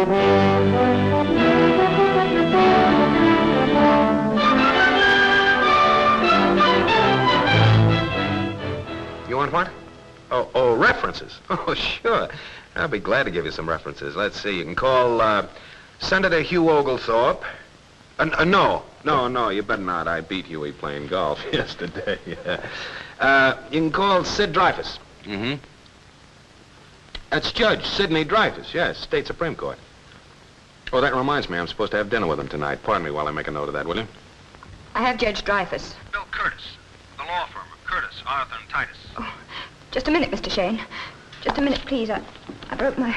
You want what? Oh, references. Oh, sure. I'll be glad to give you some references. Let's see. You can call Senator Hugh Oglethorpe. No, you better not. I beat Huey playing golf yesterday. You can call Sid Dreyfus. Mm-hmm. That's Judge Sidney Dreyfus, yes, State Supreme Court. Oh, that reminds me, I'm supposed to have dinner with him tonight. Pardon me while I make a note of that, will you? I have Judge Dreyfus. Bill Curtis, the law firm of Curtis, Arthur, and Titus. Oh, just a minute, Mr. Shayne. Just a minute, please. I broke my...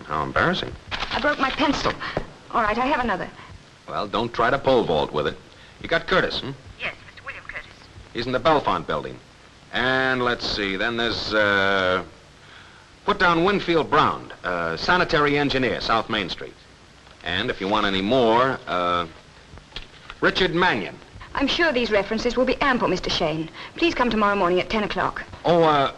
How embarrassing. I broke my pencil. All right, I have another. Well, don't try to pole vault with it. You got Curtis, hmm? Yes, Mr. William Curtis. He's in the Belfont building. And let's see, then there's, put down Winfield Brown, sanitary engineer, South Main Street. And if you want any more, Richard Mannion. I'm sure these references will be ample, Mr. Shayne. Please come tomorrow morning at 10 o'clock. Oh,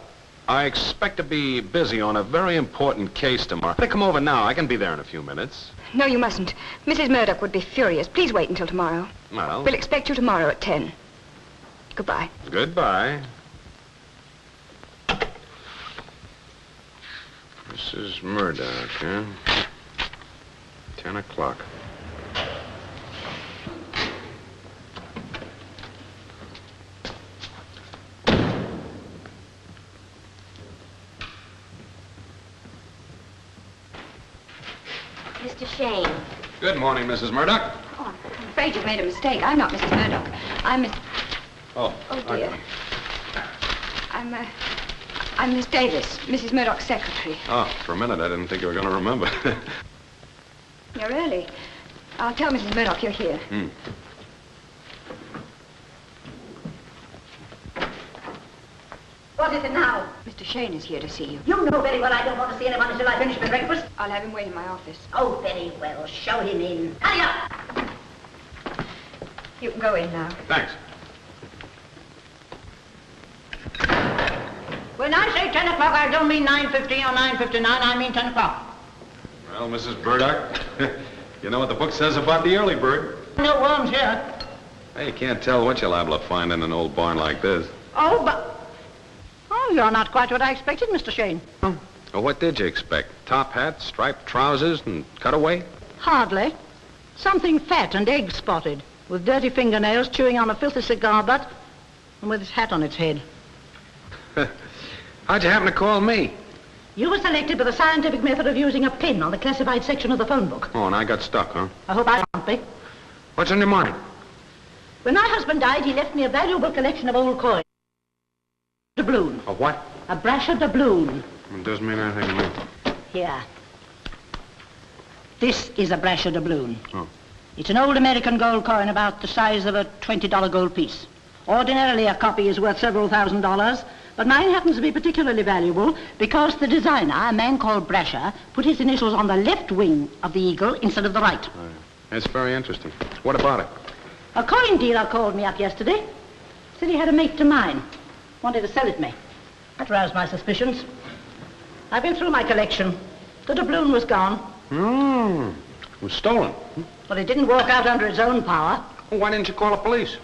I expect to be busy on a very important case tomorrow. Better come over now. I can be there in a few minutes. No, you mustn't. Mrs. Murdoch would be furious. Please wait until tomorrow. Well... We'll expect you tomorrow at 10. Goodbye. Goodbye. Mrs. Murdoch, huh? 10 o'clock. Mr. Shayne. Good morning, Mrs. Murdoch. Oh, I'm afraid you've made a mistake. I'm not Mrs. Murdoch. I'm Miss... Oh. Oh, dear. I'm Miss Davis, Mrs. Murdoch's secretary. Oh, for a minute I didn't think you were going to remember. You're early. I'll tell Mrs. Murdoch you're here. What is it now? Mr. Shayne is here to see you. You know very well I don't want to see anyone until I finish my breakfast. I'll have him wait in my office. Oh, very well. Show him in. Hurry up! You can go in now. Thanks. When I say 10 o'clock, I don't mean 9:50 or 9:59. I mean 10 o'clock. Well, Mrs. Murdoch, you know what the book says about the early bird. No worms here. Hey, you can't tell what you're liable to find in an old barn like this. Oh, but... Oh, you're not quite what I expected, Mr. Shayne. Well, what did you expect? Top hat, striped trousers, and cutaway? Hardly. Something fat and egg-spotted, with dirty fingernails, chewing on a filthy cigar butt, and with his hat on its head. How'd you happen to call me? You were selected by the scientific method of using a pin on the classified section of the phone book. Oh, and I got stuck, huh? I hope I won't be. What's on your mind? When my husband died, he left me a valuable collection of old coins. Doubloon. A what? A brasher doubloon. It doesn't mean anything to me. Here. This is a brasher doubloon. Oh. It's an old American gold coin about the size of a $20 gold piece. Ordinarily, a copy is worth several $1,000s, but mine happens to be particularly valuable because the designer, a man called Brasher, put his initials on the left wing of the eagle instead of the right. That's very interesting. What about it? A coin dealer called me up yesterday. Said he had a mate to mine. Wanted to sell it me. That roused my suspicions. I've been through my collection. The doubloon was gone. It was stolen. But it didn't walk out under its own power. Well, why didn't you call the police?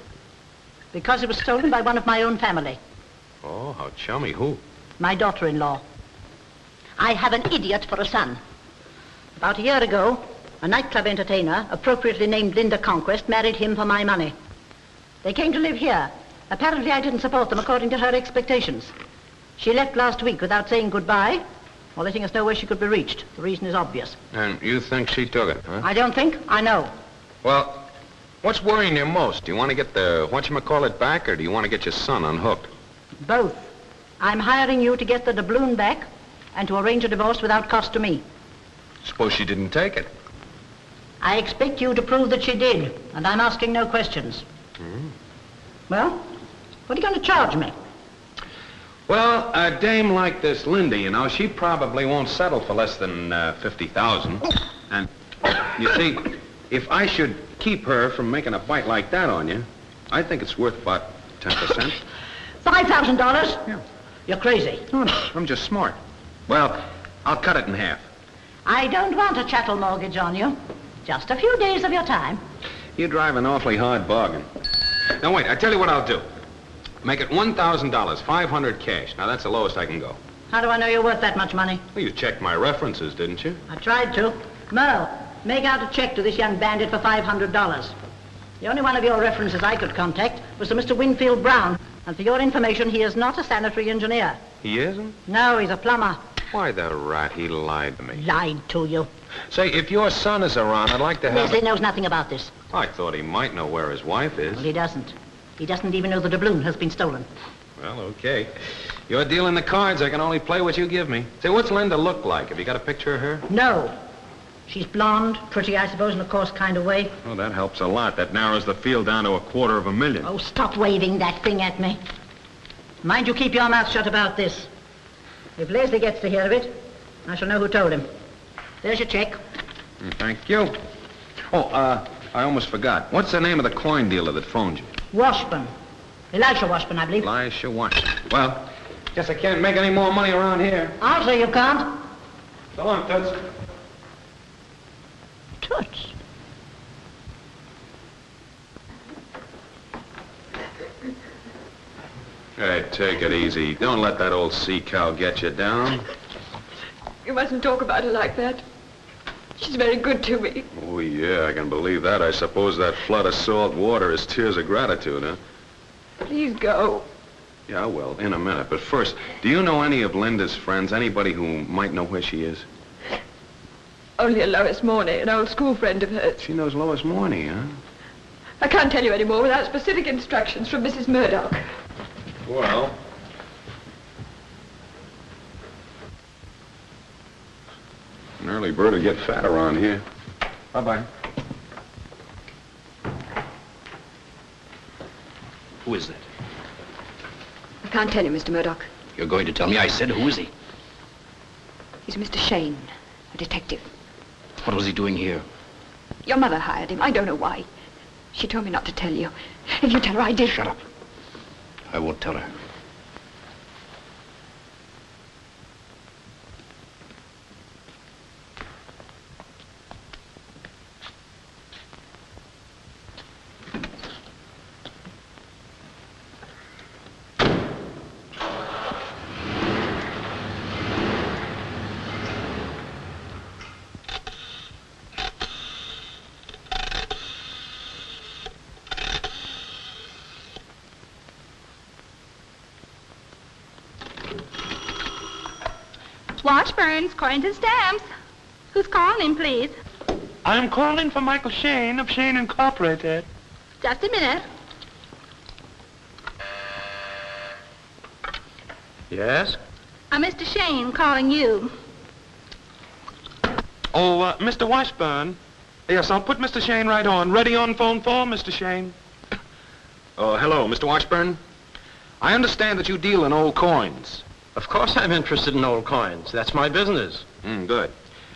Because it was stolen by one of my own family. Oh, how chummy. Who? My daughter-in-law. I have an idiot for a son. About a year ago, a nightclub entertainer, appropriately named Linda Conquest, married him for my money. They came to live here. Apparently I didn't support them according to her expectations. She left last week without saying goodbye or letting us know where she could be reached. The reason is obvious. And you think she took it, huh? I don't think. I know. Well, what's worrying you most? Do you want to get the whatchamacallit back, or do you want to get your son unhooked? Both. I'm hiring you to get the doubloon back and to arrange a divorce without cost to me. Suppose she didn't take it. I expect you to prove that she did, and I'm asking no questions. Well, what are you going to charge me? Well, a dame like this Linda, you know, she probably won't settle for less than $50,000. And, you see, if I should keep her from making a bite like that on you, I think it's worth about 10%. $5,000? Yeah. You're crazy. No, I'm just smart. Well, I'll cut it in half. I don't want a chattel mortgage on you. Just a few days of your time. You drive an awfully hard bargain. Now, wait, I tell you what I'll do. Make it $1,000, 500 cash. Now, that's the lowest I can go. How do I know you're worth that much money? Well, you checked my references, didn't you? I tried to. Merle, make out a check to this young bandit for $500. The only one of your references I could contact was a Mr. Winfield Brown. And for your information, he is not a sanitary engineer. He isn't? No, he's a plumber. Why, the rat, he lied to me. Lied to you. Say, if your son is around, I'd like to have... Leslie knows nothing about this. I thought he might know where his wife is. Well, he doesn't. He doesn't even know the doubloon has been stolen. Well, okay. You're dealing the cards. I can only play what you give me. Say, what's Linda look like? Have you got a picture of her? No. She's blonde, pretty, I suppose, in a coarse kind of way. Oh, that helps a lot. That narrows the field down to $250,000. Oh, stop waving that thing at me. Mind you keep your mouth shut about this. If Leslie gets to hear of it, I shall know who told him. There's your check. Thank you. Oh, I almost forgot. What's the name of the coin dealer that phoned you? Washburn. Elisha Washburn, I believe. Elisha Washburn. Well, guess I can't make any more money around here. I'll say you can't. So long, Toots. Toots. Hey, take it easy. Don't let that old sea cow get you down. You mustn't talk about her like that. She's very good to me. Oh, yeah, I can believe that. I suppose that flood of salt water is tears of gratitude, huh? Please go. Yeah, well, in a minute. But first, do you know any of Linda's friends? Anybody who might know where she is? Only a Lois Morney, an old school friend of hers. She knows Lois Morney, huh? I can't tell you any more without specific instructions from Mrs. Murdoch. Well... An early bird will get fat around here. Bye-bye. Who is that? I can't tell you, Mr. Murdoch. You're going to tell me. I said, who is he? He's Mr. Shayne, a detective. What was he doing here? Your mother hired him. I don't know why. She told me not to tell you. If you tell her I did... Shut up. I won't tell her. Washburn's, coins and stamps. Who's calling, please? I'm calling for Michael Shayne of Shayne Incorporated. Just a minute. Yes? Mr. Shayne calling you. Oh, Mr. Washburn. Yes, I'll put Mr. Shayne right on. Ready on phone 4, Mr. Shayne. Oh, hello, Mr. Washburn. I understand that you deal in old coins. Of course I'm interested in old coins. That's my business. Good.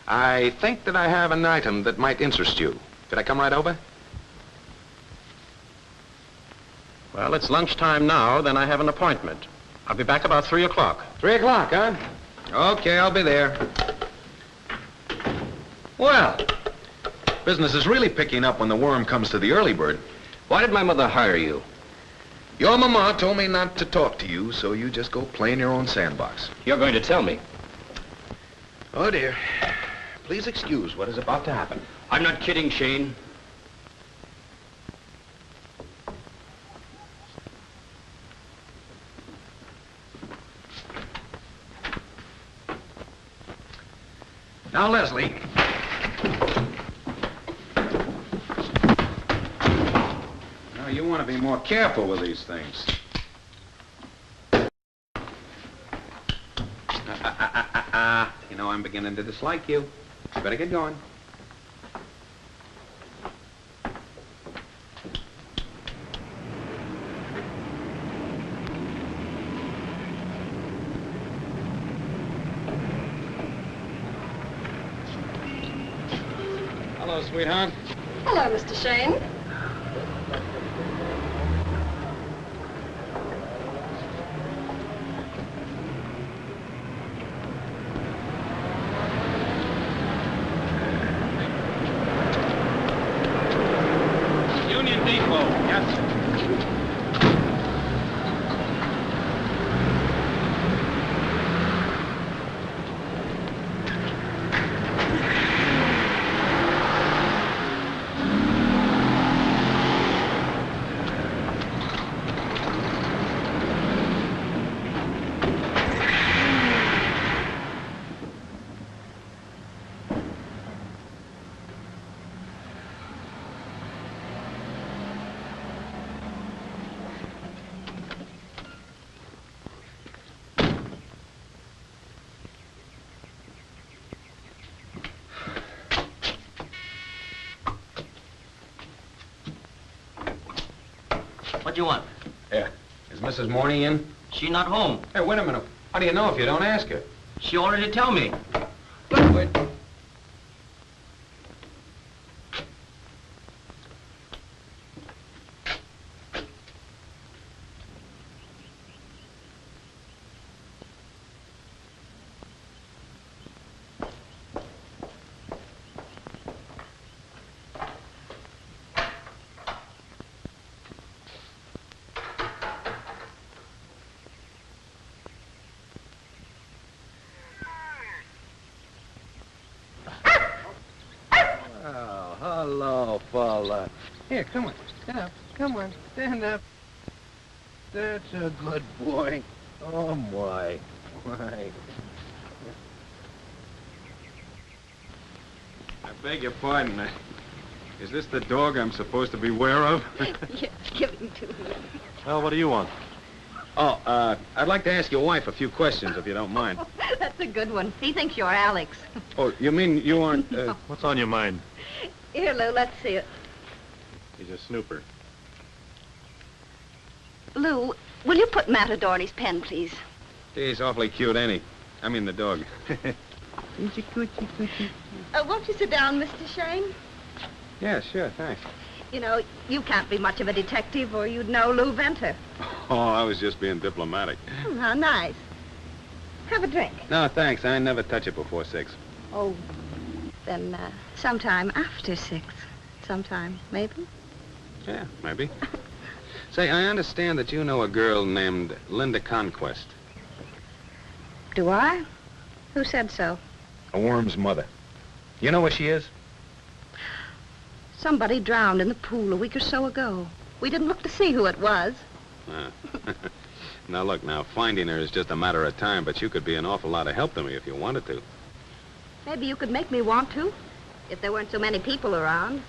I think that I have an item that might interest you. Could I come right over? Well, it's lunchtime now, then I have an appointment. I'll be back about 3 o'clock. 3 o'clock, huh? Okay, I'll be there. Well, business is really picking up when the worm comes to the early bird. Why did my mother hire you? Your mama told me not to talk to you, so you just go play in your own sandbox. You're going to tell me. Oh, dear. Please excuse what is about to happen. I'm not kidding, Shayne. Now, Leslie. Now, you want to be more careful with these things. You know, I'm beginning to dislike you. You better get going. Hello, sweetheart. Hello, Mr. Shayne. What do you want? Yeah. Is Mrs. Morney in? She not home. Hey, wait a minute. How do you know if you don't ask her? She already tell me. Wait. Hello, fella. Here, come on. Stand up. Come on. Stand up. That's a good boy. Oh, my. My. I beg your pardon. Is this the dog I'm supposed to be aware of? Yes, give him to me. Well, what do you want? Oh, I'd like to ask your wife a few questions, if you don't mind. That's a good one. He thinks you're Alex. Oh, you mean you aren't... What's on your mind? Here, Lou, let's see it. He's a snooper. Lou, will you put Matador in his pen, please? He's awfully cute, ain't he? I mean the dog. Won't you sit down, Mr. Shayne? Yeah, sure, thanks. You know, you can't be much of a detective or you'd know Lou Venter. Oh, I was just being diplomatic. How nice. Have a drink. No, thanks. I never touch it before 6. Oh, then sometime after 6. Sometime, maybe? Yeah, maybe. Say, I understand that you know a girl named Linda Conquest. Do I? Who said so? A worm's mother. You know where she is? Somebody drowned in the pool a week or so ago. We didn't look to see who it was. Now, look, finding her is just a matter of time, but you could be an awful lot of help to me if you wanted to. Maybe you could make me want to, if there weren't so many people around.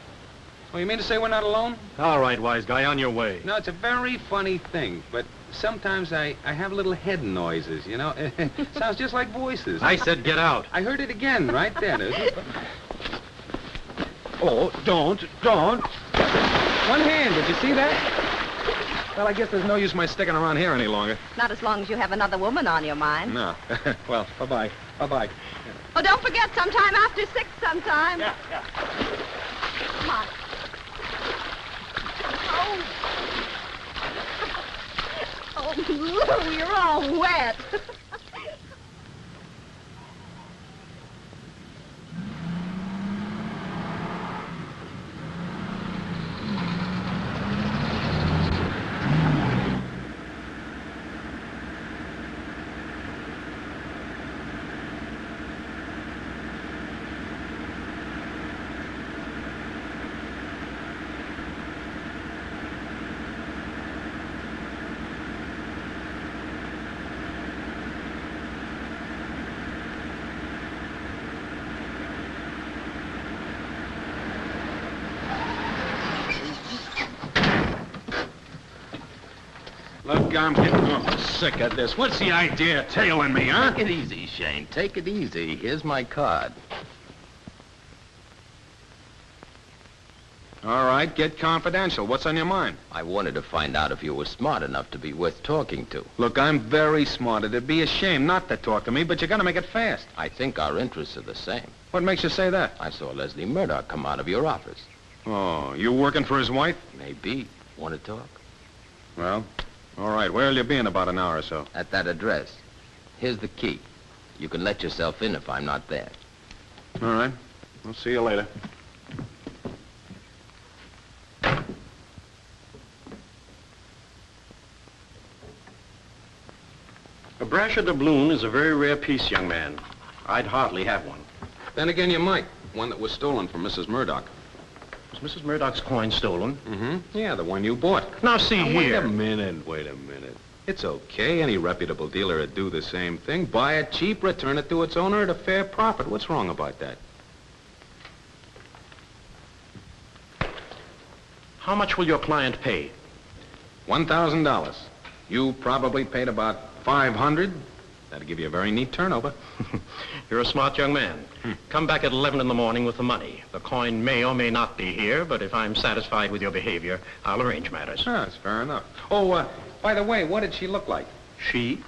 Oh, you mean to say we're not alone? All right, wise guy, on your way. No, it's a very funny thing, but sometimes I have little head noises, you know? Sounds just like voices. I said get out. I heard it again right then. Oh, don't. One hand, did you see that? Well, I guess there's no use my sticking around here any longer. Not as long as you have another woman on your mind. No. Well, bye-bye. Bye-bye. Oh, don't forget, sometime after 6 sometime. Yeah. Come on. Oh, Lou, you're all wet. Look, I'm getting awful sick of this. What's the idea of tailing me, huh? Take it easy, Shayne. Take it easy. Here's my card. All right, get confidential. What's on your mind? I wanted to find out if you were smart enough to be worth talking to. Look, I'm very smart. It'd be a shame not to talk to me, but you gotta make it fast. I think our interests are the same. What makes you say that? I saw Leslie Murdoch come out of your office. Oh, you working for his wife? Maybe. Want to talk? Well, all right. Where'll you be in about an hour or so? At that address. Here's the key. You can let yourself in if I'm not there. All right. I'll see you later. A brasher doubloon is a very rare piece, young man. I'd hardly have one. Then again, you might. One that was stolen from Mrs. Murdoch. Was Mrs. Murdoch's coin stolen? Mm-hmm. Yeah, the one you bought. Now, see here. Wait a minute. It's okay. Any reputable dealer would do the same thing. Buy it cheap, return it to its owner at a fair profit. What's wrong about that? How much will your client pay? $1,000. You probably paid about $500. That'll give you a very neat turnover. You're a smart young man. Come back at 11 in the morning with the money. The coin may or may not be here, but if I'm satisfied with your behavior, I'll arrange matters. That's fair enough. Oh, by the way, what did she look like? She?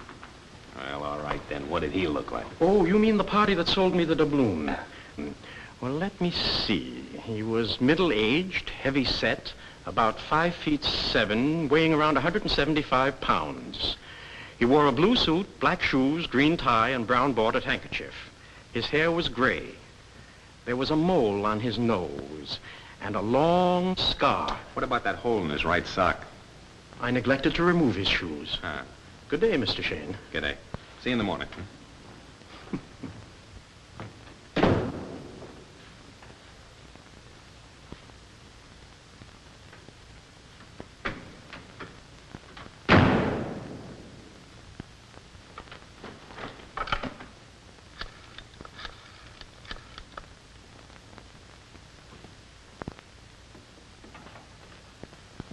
Well, all right then. What did he look like? Oh, you mean the party that sold me the doubloon? Well, let me see. He was middle-aged, heavy-set, about 5'7", weighing around 175 pounds. He wore a blue suit, black shoes, green tie, and brown bordered handkerchief. His hair was gray. There was a mole on his nose and a long scar. What about that hole in his right sock? I neglected to remove his shoes. Good day, Mr. Shayne. Good day. See you in the morning.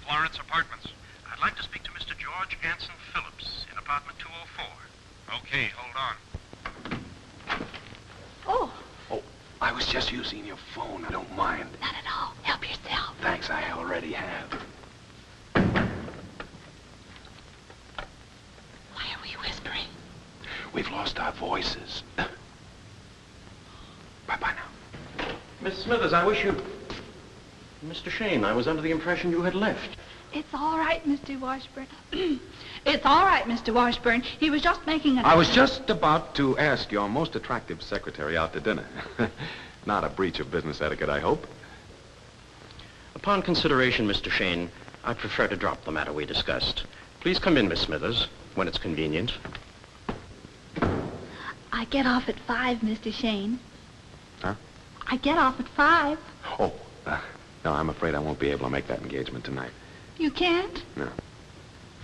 Florence Apartments. I'd like to speak to Mr. George Anson Phillips in apartment 204. Okay, hold on. Oh, I was just using your phone. I don't mind. not at all. Help yourself. Thanks, I already have. Why are we whispering? We've lost our voices. Bye-bye now. Miss Smithers, I wish you... Mr. Shayne, I was under the impression you had left. It's all right, Mr. Washburn. It's all right, Mr. Washburn. He was just making a... I was just about to ask your most attractive secretary out to dinner. Not a breach of business etiquette, I hope. Upon consideration, Mr. Shayne, I prefer to drop the matter we discussed. Please come in, Miss Smithers, when it's convenient. I get off at 5, Mr. Shayne. Huh? I get off at 5. Oh, no, I'm afraid I won't be able to make that engagement tonight. You can't? No.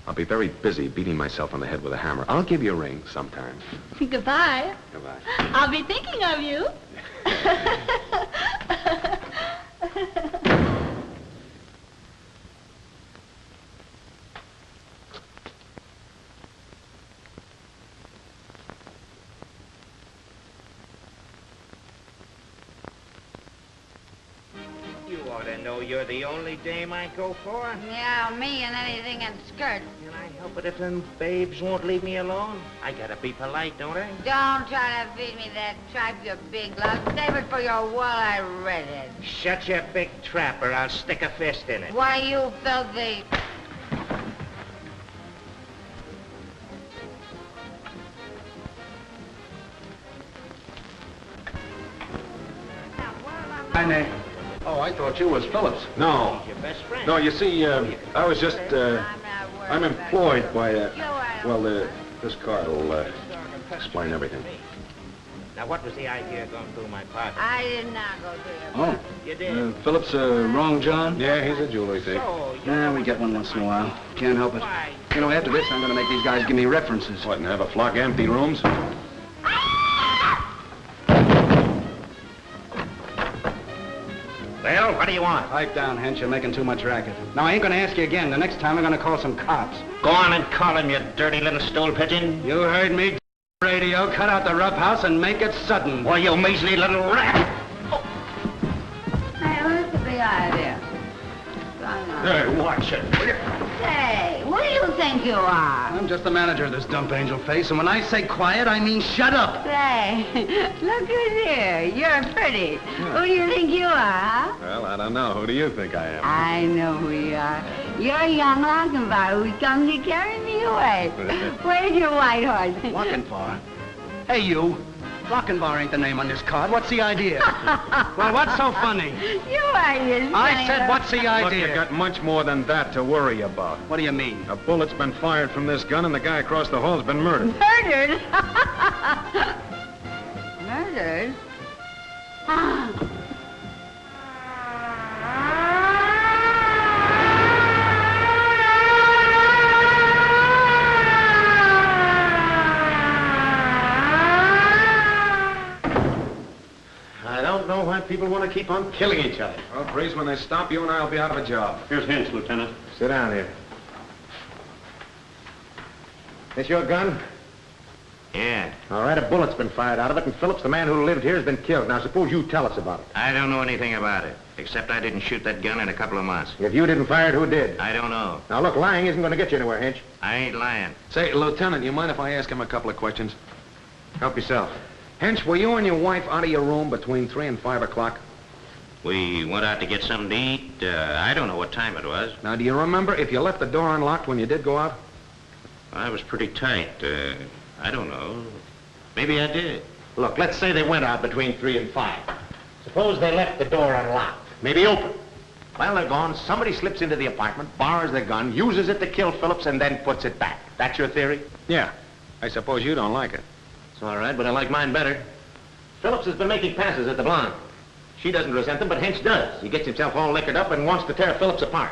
I'll be very busy beating myself on the head with a hammer. I'll give you a ring sometime. Goodbye. Goodbye. I'll be thinking of you. You ought to know you're the only dame I go for. Yeah, me and anything in skirts. Can I help it if them babes won't leave me alone? I gotta be polite, don't I? Don't try to feed me that tripe, you big lug. Save it for your while I read it. Shut your big trap or I'll stick a fist in it. Why, you filthy... Hi, Nick. Oh, I thought you was Phillips. No. He's your best friend. No, you see, I was just, I'm employed by, this card will explain everything. Now, what was the idea of going through my pocket? I did not go through your Oh, You did. Phillips, wrong John? Yeah, he's a jewelry thief. So, Yeah, we get one once in a while. Can't help it. Why? You know, after this, I'm gonna make these guys give me references. What, and have a flock of empty rooms? Well, what do you want? Pipe down, Hench. You're making too much racket. Now, I ain't gonna ask you again. The next time, I'm gonna call some cops. Go on and call him, you dirty little stool pigeon. You heard me, radio. Cut out the roughhouse and make it sudden. Why, you measly little rat. Hey, what's the big idea? Hey, watch it. Say, what do you think you are? I'm just the manager of this dump angel face, and when I say quiet, I mean shut up. Say, look who's here. You're pretty. Who do you think you are, huh? Well, I don't know. Who do you think I am? I know who you are. You're a young Lochinvar who's come to carry me away. Where's your white horse? Lochinvar? Hey, you. Lochinvar ain't the name on this card. What's the idea? Well, what's so funny? You are, you I said, what's the Look, idea? you got much more than that to worry about. What do you mean? A bullet's been fired from this gun, and the guy across the hall's been murdered. Murdered? Murdered? I don't know why people want to keep on killing each other. Well, Breeze, when they stop you and I'll be out of a job. Here's Hinch, Lieutenant. Sit down here. This your gun? Yeah. All right, a bullet's been fired out of it, and Phillips, the man who lived here, has been killed. Now, suppose you tell us about it. I don't know anything about it, except I didn't shoot that gun in a couple of months. If you didn't fire it, who did? I don't know. Now, look, lying isn't going to get you anywhere, Hinch. I ain't lying. Say, Lieutenant, you mind if I ask him a couple of questions? Help yourself. Hench, were you and your wife out of your room between 3 and 5 o'clock? We went out to get something to eat. I don't know what time it was. Now, do you remember if you left the door unlocked when you did go out? I was pretty tight. I don't know. Maybe I did. Look, let's say they went out between 3 and 5. Suppose they left the door unlocked, maybe open. While they're gone, somebody slips into the apartment, borrows the gun, uses it to kill Phillips, and then puts it back. That's your theory? Yeah. I suppose you don't like it. It's all right, but I like mine better. Phillips has been making passes at the blonde. She doesn't resent them, but Hench does. He gets himself all liquored up and wants to tear Phillips apart.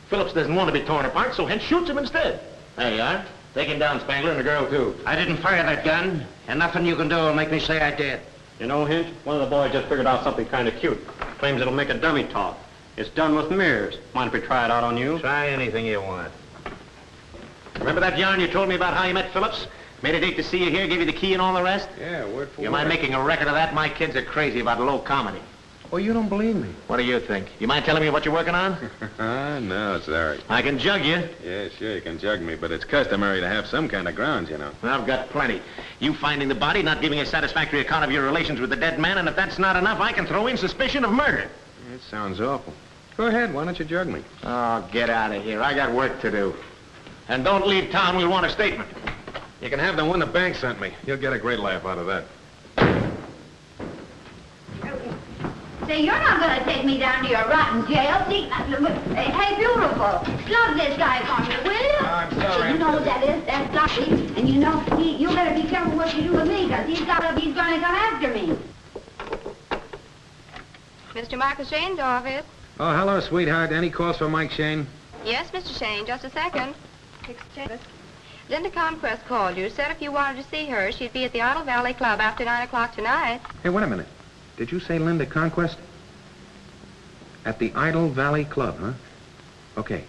Phillips doesn't want to be torn apart, so Hench shoots him instead. There you are. Take him down, Spangler, and the girl, too. I didn't fire that gun, and nothing you can do will make me say I did. You know, Hinch, one of the boys just figured out something kind of cute. Claims it'll make a dummy talk. It's done with mirrors. Mind if we try it out on you? Try anything you want. Remember that yarn you told me about how you met Phillips? Made a date to see you here, gave you the key and all the rest? Yeah, word for word. You mind making a record of that? My kids are crazy about low comedy. Oh, you don't believe me? What do you think? You mind telling me what you're working on? No, sorry. I can jug you. Yeah, sure, you can jug me, but it's customary to have some kind of grounds, you know. I've got plenty. You finding the body, not giving a satisfactory account of your relations with the dead man, and if that's not enough, I can throw in suspicion of murder. It sounds awful. Go ahead, why don't you jug me? Oh, get out of here. I got work to do. And don't leave town, we'll want a statement. You can have the one the bank sent me. You'll get a great laugh out of that. Say, you're not going to take me down to your rotten jail. See, hey, beautiful, slug this guy for me, will you? I'm sorry. You know what that is? That's Lucky. And you know, you better be careful what you do with me, because he's going to come after me. Mr. Marcus Shayne's office. Oh, hello, sweetheart. Any calls for Mike Shayne? Yes, Mr. Shayne, just a second. Linda Conquest called you, said if you wanted to see her, she'd be at the Idle Valley Club after 9 o'clock tonight. Hey, wait a minute. Did you say Linda Conquest? At the Idle Valley Club, huh? Okay.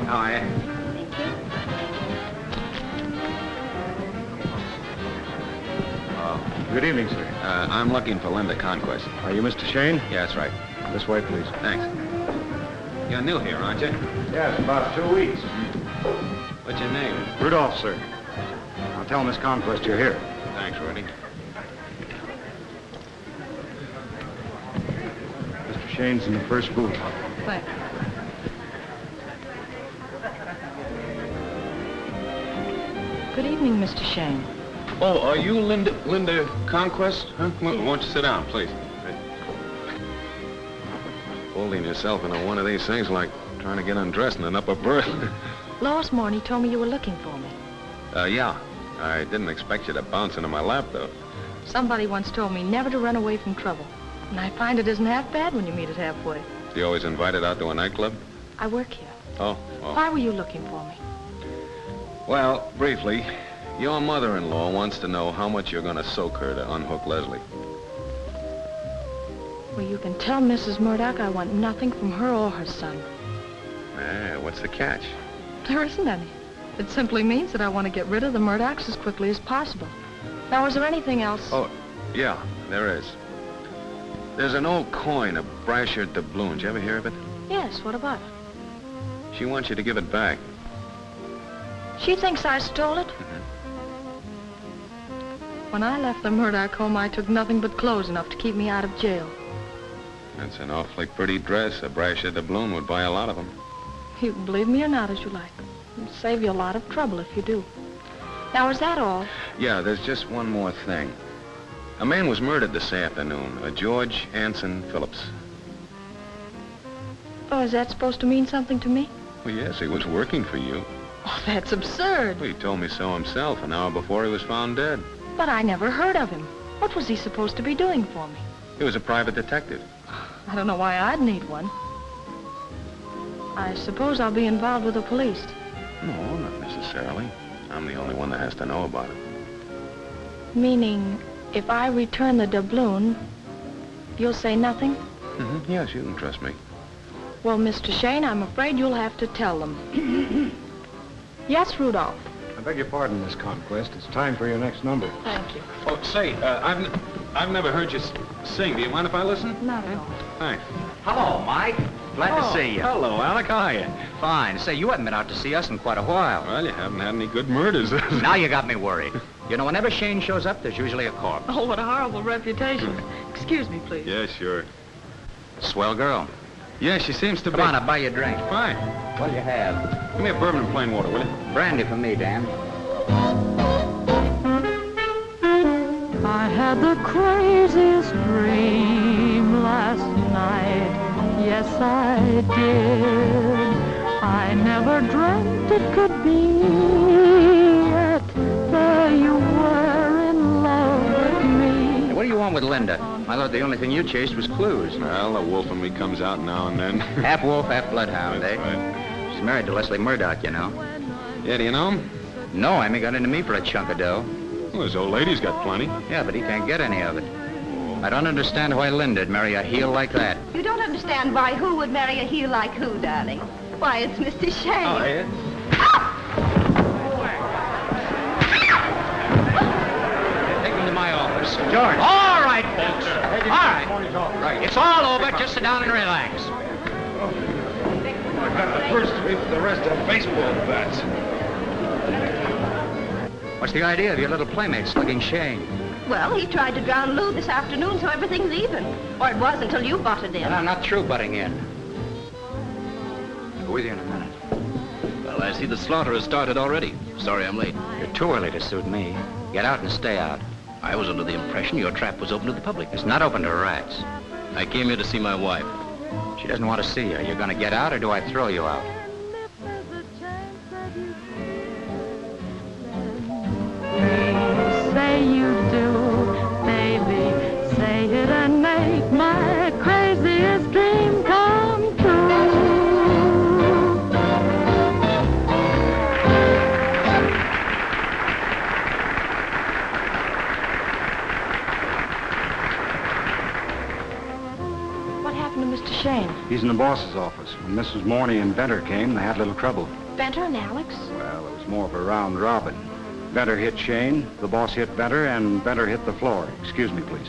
How are you? Good evening, sir. I'm looking for Linda Conquest. Are you Mr. Shayne? Yeah, that's right. This way, please. Thanks. You're new here, aren't you? Yes, about 2 weeks. What's your name? Rudolph, sir. I'll tell Miss Conquest you're here. Thanks, Rudy. Mr. Shayne's in the first booth. Thanks. Good evening, Mr. Shayne. Oh, are you Linda Conquest? Huh? Won't you sit down, please? Holding yourself into one of these things like trying to get undressed in an upper berth. Last morning he told me you were looking for me. Yeah. I didn't expect you to bounce into my lap, though. Somebody once told me never to run away from trouble. And I find it isn't half bad when you meet it halfway. You always invited out to a nightclub? I work here. Oh. Why were you looking for me? Well, briefly, your mother-in-law wants to know how much you're going to soak her to unhook Leslie. Well, you can tell Mrs. Murdoch I want nothing from her or her son. What's the catch? There isn't any. It simply means that I want to get rid of the Murdochs as quickly as possible. Now, is there anything else? Oh, yeah, there is. There's an old coin of Brasher doubloons. You ever hear of it? Yes, what about it? She wants you to give it back. She thinks I stole it? When I left the Murdoch home, I took nothing but clothes enough to keep me out of jail. That's an awfully pretty dress. A Brasher doubloon would buy a lot of them. You can believe me or not, as you like. It'll save you a lot of trouble if you do. Now, is that all? Yeah, there's just one more thing. A man was murdered this afternoon, a George Anson Phillips. Oh, is that supposed to mean something to me? Well, yes, he was working for you. Oh, that's absurd. Well, he told me so himself an hour before he was found dead. But I never heard of him. What was he supposed to be doing for me? He was a private detective. I don't know why I'd need one. I suppose I'll be involved with the police. No, not necessarily. I'm the only one that has to know about it. Meaning, if I return the doubloon, you'll say nothing? Mm-hmm. Yes, you can trust me. Well, Mr. Shayne, I'm afraid you'll have to tell them. Yes, Rudolph. I beg your pardon, Miss Conquest. It's time for your next number. Thank you. Oh, say, I've never heard you sing. Do you mind if I listen? Not at all. Thanks. Hello, Mike. Glad to see you. Hello, Alec. How are you? Fine. Say, you haven't been out to see us in quite a while. Well, you haven't had any good murders. Now you got me worried. You know, whenever Shayne shows up, there's usually a corpse. Oh, what a horrible reputation. Excuse me, please. Yeah, sure. Swell girl. Yeah, she seems to be. Come on, I'll buy you a drink. Fine. What'll you have? Give me a bourbon and plain water, will you? Brandy for me, Dan. I had the craziest dream last night. Yes, I did. I never dreamt it could be. Yet there you were in love with me. Hey, what do you want with Linda? I thought the only thing you chased was clues. Well, the wolf in me comes out now and then. Half wolf, half bloodhound, That's eh? right. She's married to Leslie Murdoch, you know. Yeah, do you know him? No, I mean, got into me for a chunk of dough. Well, his old lady's got plenty. Yeah, but he can't get any of it. I don't understand why Linda'd marry a heel like that. You don't understand why who would marry a heel like who, darling? Why, it's Mr. Shayne. Oh, yeah? Take him to my office. George. All right, folks. All right. Right. It's all over. Just sit down and relax. I got the first three for the rest of baseball bats. What's the idea of your little playmate slugging Shayne? Well, he tried to drown Lou this afternoon, so everything's even. Or it was until you butted in. And I'm not through butting in. I'll be with you in a minute. Well, I see the slaughter has started already. Sorry I'm late. You're too early to suit me. Get out and stay out. I was under the impression your trap was open to the public. It's not open to rats. I came here to see my wife. She doesn't want to see you. You're going to get out, or do I throw you out? Say you do, baby. Say it and make my craziest dream come true. What happened to Mr. Shayne? He's in the boss's office. When Mrs. Morney and Venter came, they had a little trouble. Venter and Alex? Well, it was more of a round robin. Venter hit Shayne, the boss hit Venter, and Venter hit the floor. Excuse me, please.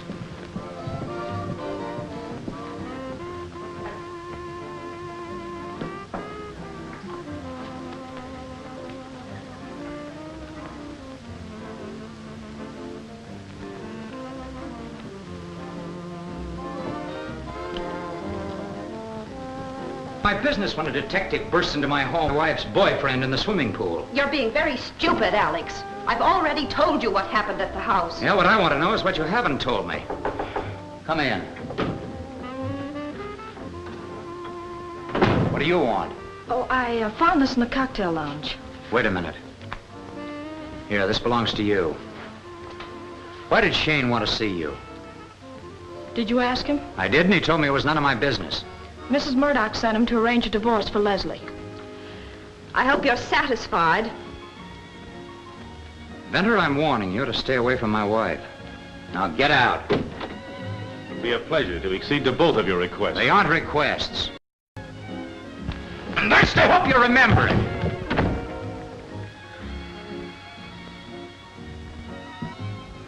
My business when a detective bursts into my home, my wife's boyfriend in the swimming pool. You're being very stupid, Alex. I've already told you what happened at the house. Yeah, what I want to know is what you haven't told me. Come in. What do you want? Oh, I found this in the cocktail lounge. Wait a minute. Here, this belongs to you. Why did Shayne want to see you? Did you ask him? I did, and he told me it was none of my business. Mrs. Murdoch sent him to arrange a divorce for Leslie. I hope you're satisfied. Venter, I'm warning you to stay away from my wife. Now get out. It'll be a pleasure to accede to both of your requests. They aren't requests. And that's to hope you remember it.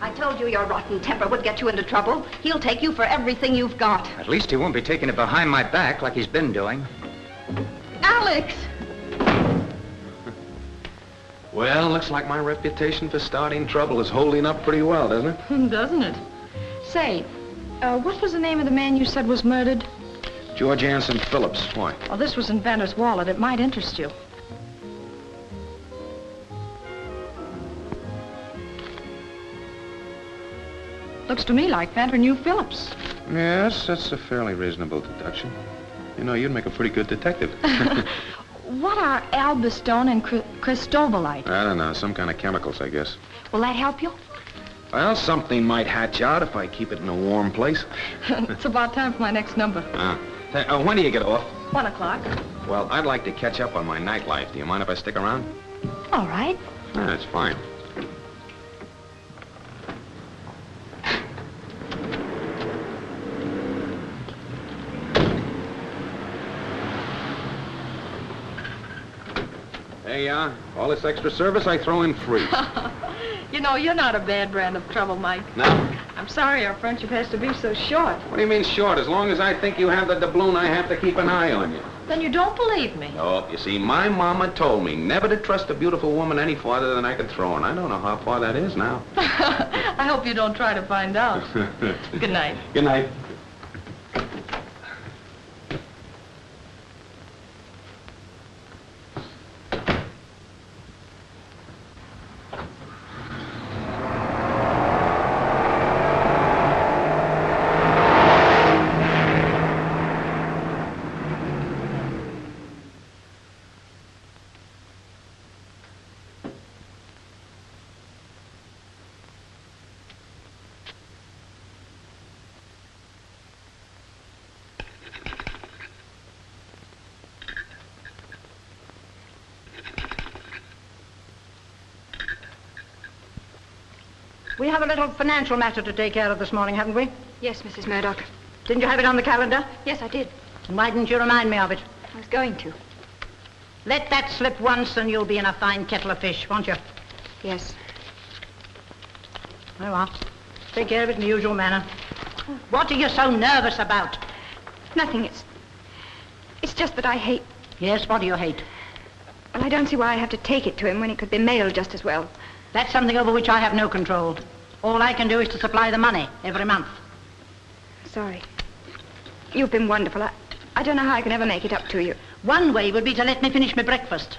I told you your rotten temper would get you into trouble. He'll take you for everything you've got. At least he won't be taking it behind my back like he's been doing. Alex! Well, looks like my reputation for starting trouble is holding up pretty well, doesn't it? Doesn't it? Say, what was the name of the man you said was murdered? George Anson Phillips. Why? Oh, this was in Venter's wallet. It might interest you. Looks to me like Venter knew Phillips. Yes, that's a fairly reasonable deduction. You know, you'd make a pretty good detective. What are albistone and cristobalite? I don't know, some kind of chemicals, I guess. Will that help you? Well, something might hatch out if I keep it in a warm place. It's about time for my next number. When do you get off? 1 o'clock. Well, I'd like to catch up on my nightlife. Do you mind if I stick around? All right. That's fine. There you are. All this extra service I throw in free. You know, you're not a bad brand of trouble, Mike. No? I'm sorry our friendship has to be so short. What do you mean short? As long as I think you have the doubloon, I have to keep an eye on you. Then you don't believe me. No, you see, my mama told me never to trust a beautiful woman any farther than I could throw, and I don't know how far that is now. I hope you don't try to find out. Good night. Good night. We have a little financial matter to take care of this morning, haven't we? Yes, Mrs. Murdoch. Didn't you have it on the calendar? Yes, I did. And why didn't you remind me of it? I was going to. Let that slip once and you'll be in a fine kettle of fish, won't you? Yes. Very well. Take care of it in the usual manner. What are you so nervous about? Nothing. It's just that I hate... Yes, what do you hate? Well, I don't see why I have to take it to him when it could be mailed just as well. That's something over which I have no control. All I can do is to supply the money every month. Sorry. You've been wonderful. I don't know how I can ever make it up to you. One way would be to let me finish my breakfast.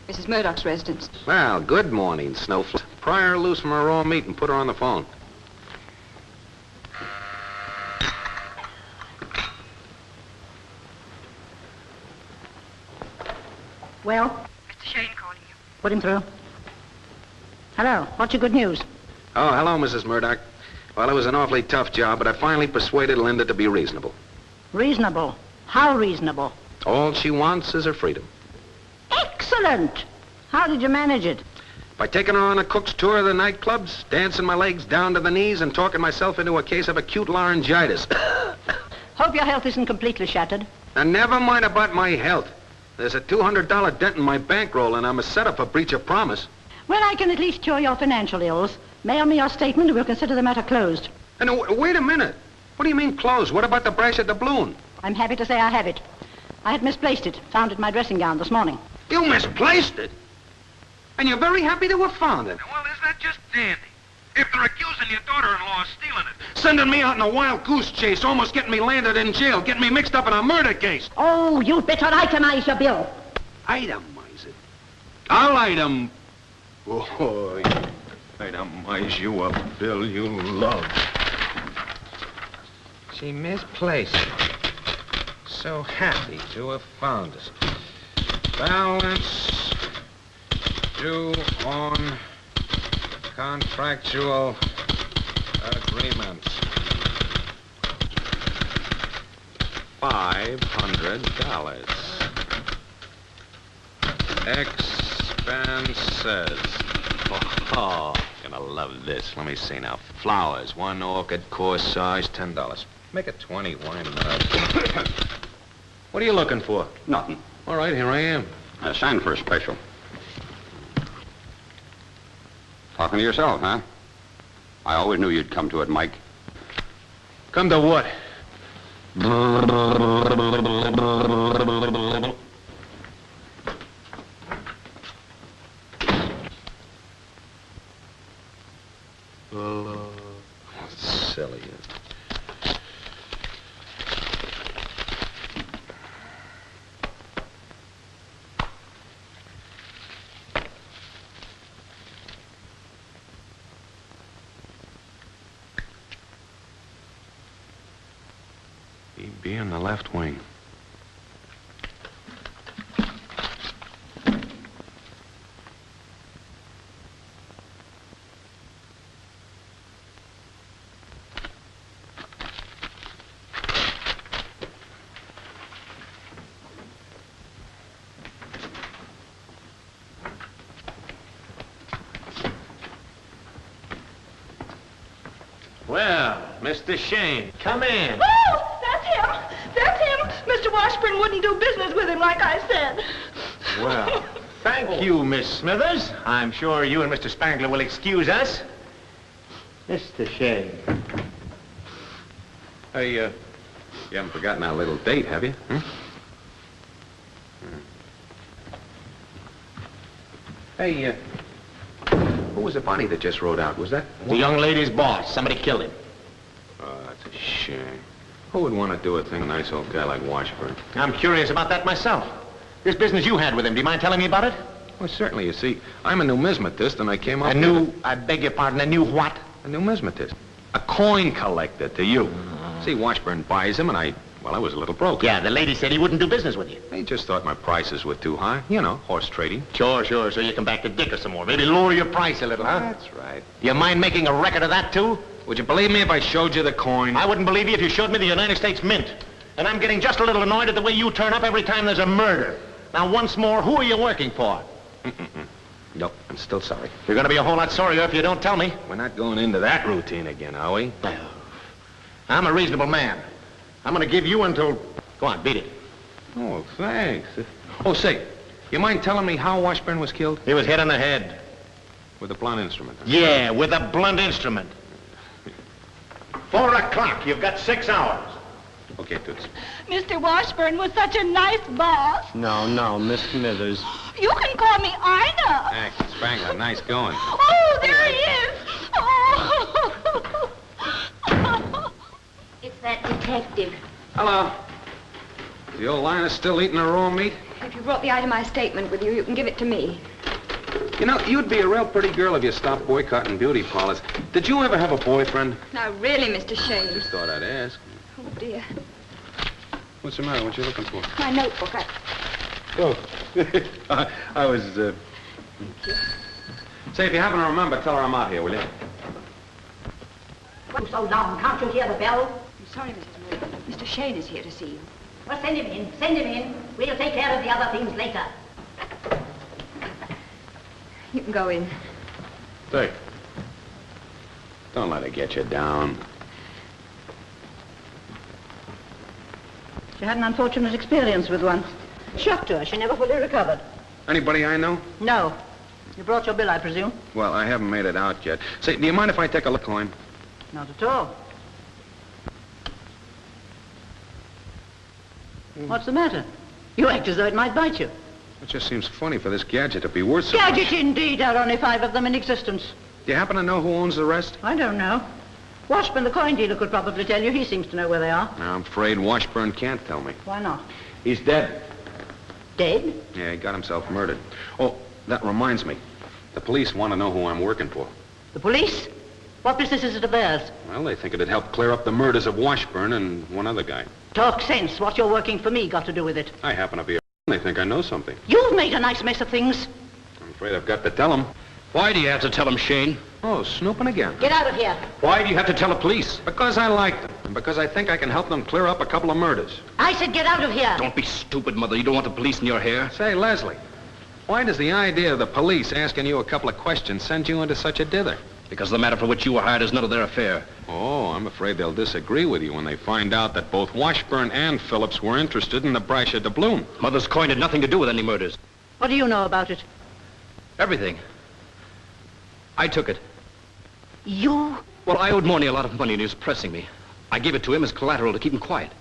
Mrs. Murdoch's residence. Well, good morning, Snowflake. Pry her loose from her raw meat and put her on the phone. Well? Mr. Shayne calling you. Put him through. Hello, what's your good news? Oh, hello, Mrs. Murdoch. Well, it was an awfully tough job, but I finally persuaded Linda to be reasonable. Reasonable? How reasonable? All she wants is her freedom. Excellent! How did you manage it? By taking her on a cook's tour of the nightclubs, dancing my legs down to the knees, and talking myself into a case of acute laryngitis. Hope your health isn't completely shattered. Now, never mind about my health. There's a $200 dent in my bankroll, and I'm a setup for breach of promise. Well, I can at least cure your financial ills. Mail me your statement, and we'll consider the matter closed. And wait a minute. What do you mean closed? What about the brash at the balloon? I'm happy to say I have it. I had misplaced it. Found it in my dressing gown this morning. You misplaced it? And you're very happy to have found it? Well, isn't that just dandy? If they're accusing your daughter-in-law of stealing it, sending me out in a wild goose chase, almost getting me landed in jail, getting me mixed up in a murder case. Oh, you'd better itemize your bill. Itemize it? I'll item... Oh, itemize you a bill you love. She misplaced it. So happy to have found it. Balance due on contractual agreement. $500. Expenses. Oh, gonna love this. Let me see now. Flowers, 1 orchid, corsage, $10. Make it 20. Why not? What are you looking for? Nothing. All right, here I am. Sign for a special. Talking to yourself, huh? I always knew you'd come to it, Mike. Come to what? Silly. Be in the left wing. Well, Mr. Shayne, come in. Oh, that's him. That's him. Mr. Washburn wouldn't do business with him like I said. Well, thank you, Miss Smithers. I'm sure you and Mr. Spangler will excuse us. Mr. Shayne. Hey, you haven't forgotten our little date, have you? Hmm? Hey, who was the body that just rode out? Was that... The young lady's boss. Somebody killed him. Oh, that's a shame. Who would want to do a thing a nice old guy like Washburn? I'm curious about that myself. This business you had with him, do you mind telling me about it? Well, certainly. You see, I'm a numismatist, and I came up I beg your pardon, a new what? A numismatist. A coin collector to you. See, Washburn buys him, and I was a little broke. Yeah, the lady said he wouldn't do business with you. He just thought my prices were too high. You know, horse trading. Sure. So you come back to dicker some more. Maybe lower your price a little, huh? That's right. Do you mind making a record of that, too? Would you believe me if I showed you the coin? I wouldn't believe you if you showed me the United States Mint. And I'm getting just a little annoyed at the way you turn up every time there's a murder. Now, once more, who are you working for? Nope, I'm still sorry. You're going to be a whole lot sorrier if you don't tell me. We're not going into that routine again, are we? Well, I'm a reasonable man. I'm going to give you until... Go on, beat it. Oh, thanks. Oh, say, you mind telling me how Washburn was killed? He was hit on the head. With a blunt instrument? Yeah, with a blunt instrument. 4 o'clock. You've got 6 hours. Okay, Toots. Mr. Washburn was such a nice boss. No, Miss Smithers. You can call me Ina. Thanks, Spangler. Nice going. Oh, there he is. Oh. It's that detective. Hello. Is the old liner still eating the raw meat? If you brought the itemized statement with you, you can give it to me. You know, you'd be a real pretty girl if you stopped boycotting beauty parlors. Did you ever have a boyfriend? Now, really, Mr. Shayne. Just thought I'd ask. Oh, dear. What's the matter? What you looking for? My notebook. Oh. I was, Say, if you happen to remember, tell her I'm out here, will you? What's so long? Can't you hear the bell? I'm sorry, Mrs. Moore. Mr. Shayne is here to see you. Well, send him in. Send him in. We'll take care of the other things later. You can go in. Say, don't let her get you down. She had an unfortunate experience with one. Shock to her. She never fully recovered. Anybody I know? No. You brought your bill, I presume? Well, I haven't made it out yet. Say, do you mind if I take a look, coin? Not at all. What's the matter? You act as though it might bite you. It just seems funny for this gadget to be worth so much. Gadget indeed. There are only 5 of them in existence. Do you happen to know who owns the rest? I don't know. Washburn, the coin dealer, could probably tell you. He seems to know where they are. I'm afraid Washburn can't tell me. Why not? He's dead. Dead? Yeah, he got himself murdered. Oh, that reminds me. The police want to know who I'm working for. The police? What business is it of theirs? Well, they think it'd help clear up the murders of Washburn and one other guy. Talk sense. What you're working for me got to do with it. I happen to be a... They think I know something. You've made a nice mess of things. I'm afraid I've got to tell them. Why do you have to tell him, Shayne? Oh, snooping again. Get out of here. Why do you have to tell the police? Because I like them, and because I think I can help them clear up a couple of murders. I said get out of here. Don't be stupid, Mother. You don't want the police in your hair. Say, Leslie, why does the idea of the police asking you a couple of questions send you into such a dither? Because the matter for which you were hired is none of their affair. Oh, I'm afraid they'll disagree with you when they find out that both Washburn and Phillips were interested in the Brasher doubloon. Mother's coin had nothing to do with any murders. What do you know about it? Everything. I took it. You? Well, I owed Morney a lot of money and he was pressing me. I gave it to him as collateral to keep him quiet.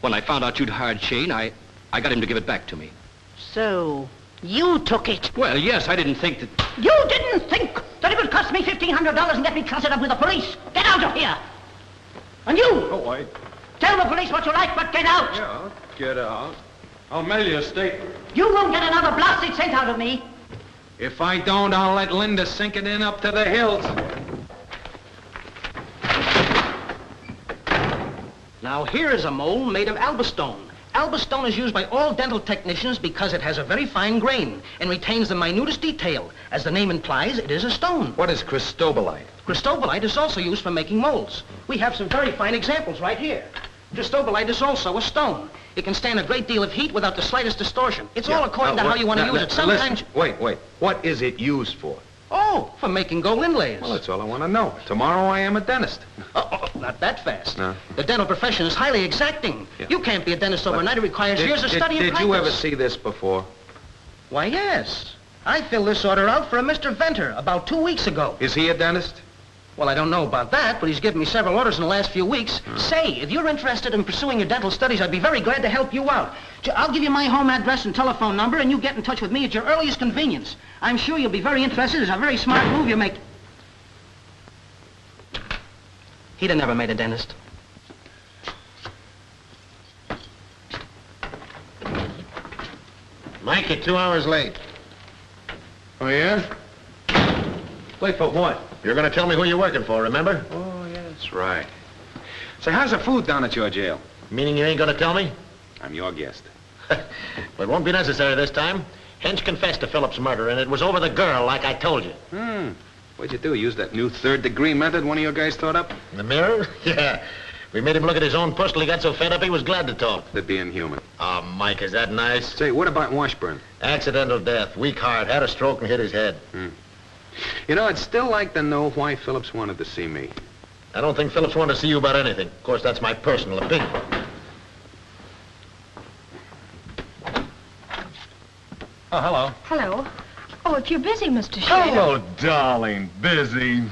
When I found out you'd hired Shayne, I got him to give it back to me. So, you took it? Well, yes, I didn't think that... You didn't think that it would cost me $1,500 and get me closeted up with the police? Get out of here! And you! Oh, Tell the police what you like, but get out! Yeah, get out. I'll mail you a statement. You won't get another blasted cent out of me. If I don't, I'll let Linda sink it in up to the hills. Now, here is a mold made of albastone. Albastone is used by all dental technicians because it has a very fine grain and retains the minutest detail. As the name implies, it is a stone. What is cristobalite? Cristobalite is also used for making molds. We have some very fine examples right here. Cristobalite is also a stone. It can stand a great deal of heat without the slightest distortion. It's all according to how you want to use it. Sometimes... Listen, wait. What is it used for? Oh, for making gold inlays. Well, that's all I want to know. Tomorrow I am a dentist. Oh, not that fast. No. The dental profession is highly exacting. Yeah. You can't be a dentist overnight. It requires years of study and Did practice. you ever see this before? Why, yes. I filled this order out for a Mr. Venter about 2 weeks ago. Is he a dentist? Well, I don't know about that, but he's given me several orders in the last few weeks. Say, if you're interested in pursuing your dental studies, I'd be very glad to help you out. I'll give you my home address and telephone number, and you get in touch with me at your earliest convenience. I'm sure you'll be very interested. It's a very smart move you make. He'd have never made a dentist. Mike, you're 2 hours late. Oh, yeah? Late for what? You're going to tell me who you're working for, remember? Oh, yeah, that's right. Say, how's the food down at your jail? Meaning you ain't going to tell me? I'm your guest. Well, it won't be necessary this time. Hench confessed to Phillips' murder, and it was over the girl, like I told you. What'd you do? Use that new third-degree method one of your guys thought up? In the mirror? Yeah. We made him look at his own puss till he got so fed up he was glad to talk. That'd be inhuman. Oh, Mike, is that nice? Say, what about Washburn? Accidental death, weak heart, had a stroke and hit his head. You know, I'd still like to know why Phillips wanted to see me. I don't think Phillips wanted to see you about anything. Of course, that's my personal opinion. Oh, hello. Hello. Oh, if you're busy, Mr. Shayne. Hello, darling. Busy.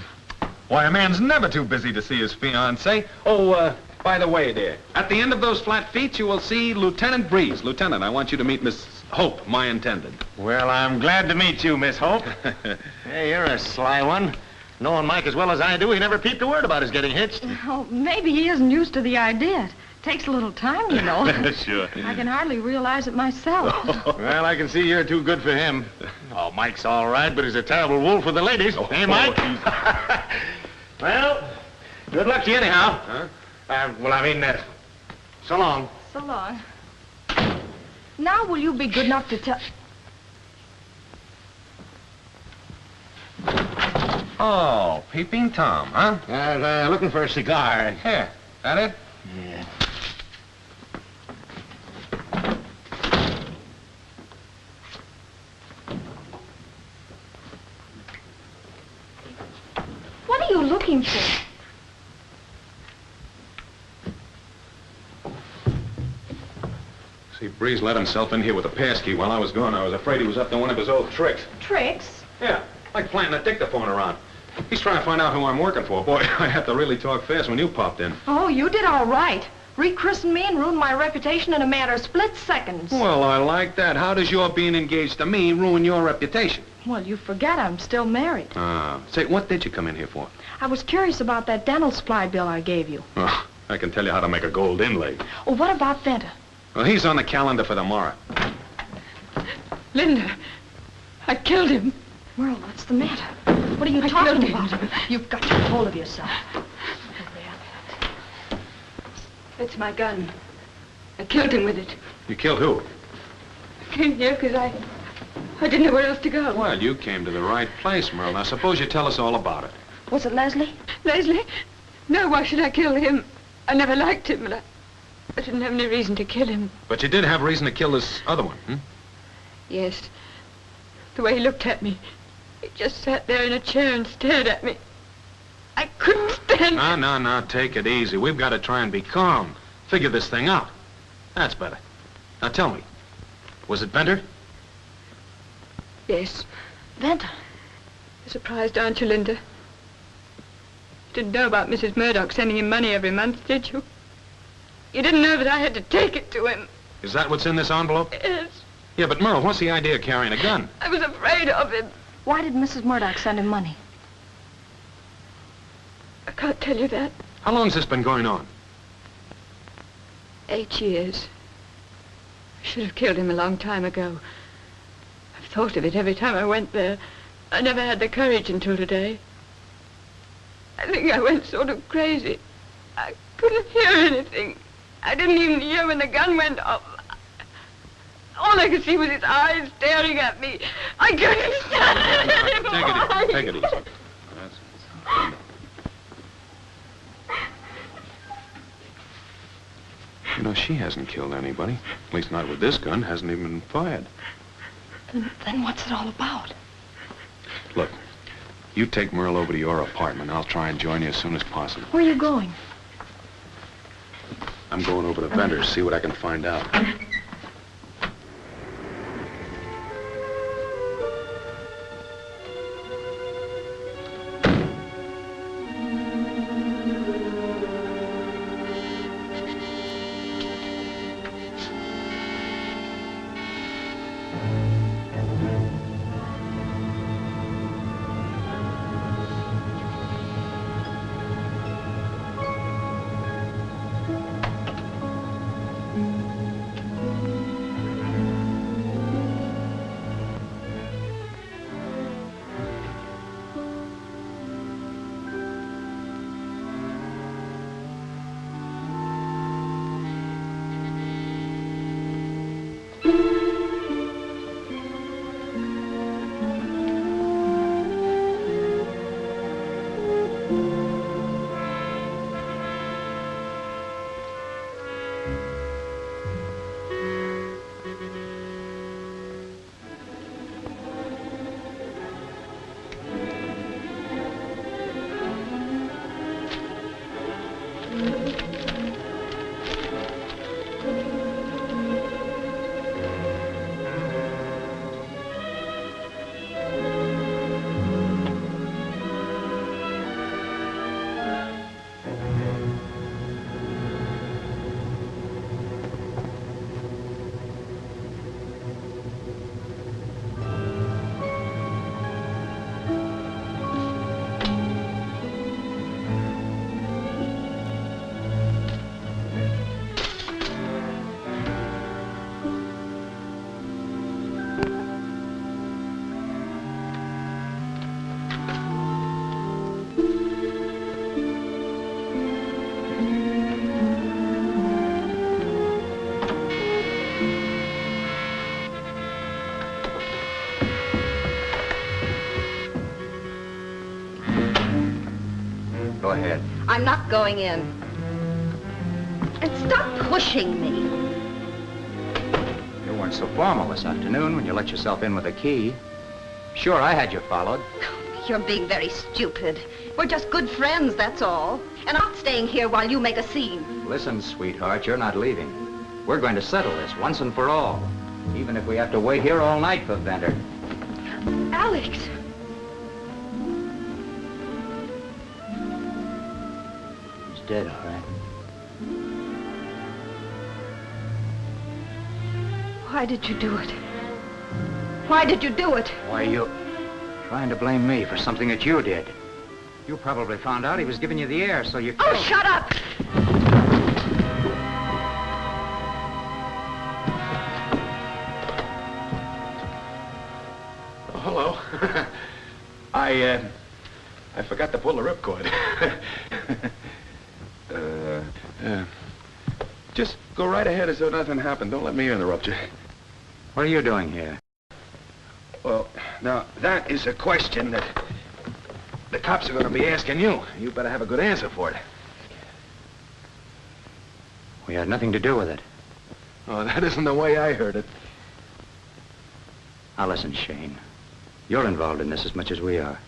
Why, a man's never too busy to see his fiancée. Oh, by the way, dear, at the end of those flat feet, you will see Lieutenant Breeze. Lieutenant, I want you to meet Miss Hope, my intended. Well, I'm glad to meet you, Miss Hope. Hey, you're a sly one. Knowing Mike as well as I do, he never peeped a word about his getting hitched. Oh, maybe he isn't used to the idea. It takes a little time, you know. Sure. I can hardly realize it myself. Well, I can see you're too good for him. Oh, Mike's all right, but he's a terrible wolf with the ladies. Hey, Mike? Well, good luck to you anyhow. Huh? So long. So long. Now, will you be good enough to tell... Oh, Peeping Tom, huh? Looking for a cigar. Here, that it? Yeah. What are you looking for? See, Breeze let himself in here with a passkey while I was gone. I was afraid he was up to one of his old tricks. Tricks? Yeah, like planting a dictaphone around. He's trying to find out who I'm working for. Boy, I had to really talk fast when you popped in. Oh, you did all right. Rechristened me and ruined my reputation in a matter of split seconds. Well, I like that. How does your being engaged to me ruin your reputation? Well, you forget I'm still married. Say, what did you come in here for? I was curious about that dental supply bill I gave you. Oh, I can tell you how to make a gold inlay. Oh, what about Venter? Well, he's on the calendar for tomorrow. Linda, I killed him. Merle, what's the matter? What are you talking about? You've got to get hold of yourself. It's my gun. I killed him with it. You killed who? I came here because I didn't know where else to go. Well, you came to the right place, Merle. Now, suppose you tell us all about it. Was it Leslie? Leslie? No, why should I kill him? I never liked him, and I didn't have any reason to kill him. But you did have reason to kill this other one, hmm? Yes. The way he looked at me. He just sat there in a chair and stared at me. I couldn't stand it. No, take it easy. We've got to try and be calm. Figure this thing out. That's better. Now, tell me. Was it Venter? Yes. Venter? You're surprised, aren't you, Linda? You didn't know about Mrs. Murdoch sending him money every month, did you? You didn't know that I had to take it to him. Is that what's in this envelope? Yes. Yeah, but Merle, what's the idea of carrying a gun? I was afraid of him. Why did Mrs. Murdoch send him money? I can't tell you that. How long's this been going on? 8 years. I should have killed him a long time ago. I've thought of it every time I went there. I never had the courage until today. I think I went sort of crazy. I couldn't hear anything. I didn't even hear when the gun went off. All I could see was his eyes staring at me. I couldn't stand it anymore. Take it easy. That's... You know, she hasn't killed anybody. At least not with this gun. Hasn't even been fired. Then what's it all about? Look, You take Merle over to your apartment. I'll try and join you as soon as possible. Where are you going? I'm going over to Vendors, see what I can find out. Go ahead. I'm not going in. And stop pushing me. You weren't so formal this afternoon when you let yourself in with a key. Sure, I had you followed. You're being very stupid. We're just good friends, that's all. And I'm not staying here while you make a scene. Listen, sweetheart, you're not leaving. We're going to settle this once and for all. Even if we have to wait here all night for Venter. Alex! He's dead, all right. Why did you do it? Why did you do it? Why, you trying to blame me for something that you did. You probably found out he was giving you the air, so you killed Oh, shut up! Oh, hello. I forgot to pull the ripcord. Just go right ahead as though nothing happened. Don't let me interrupt you. What are you doing here? Well, now, that is a question that the cops are going to be asking you. You better have a good answer for it. We had nothing to do with it. Oh, that isn't the way I heard it. Now listen, Shayne. You're involved in this as much as we are.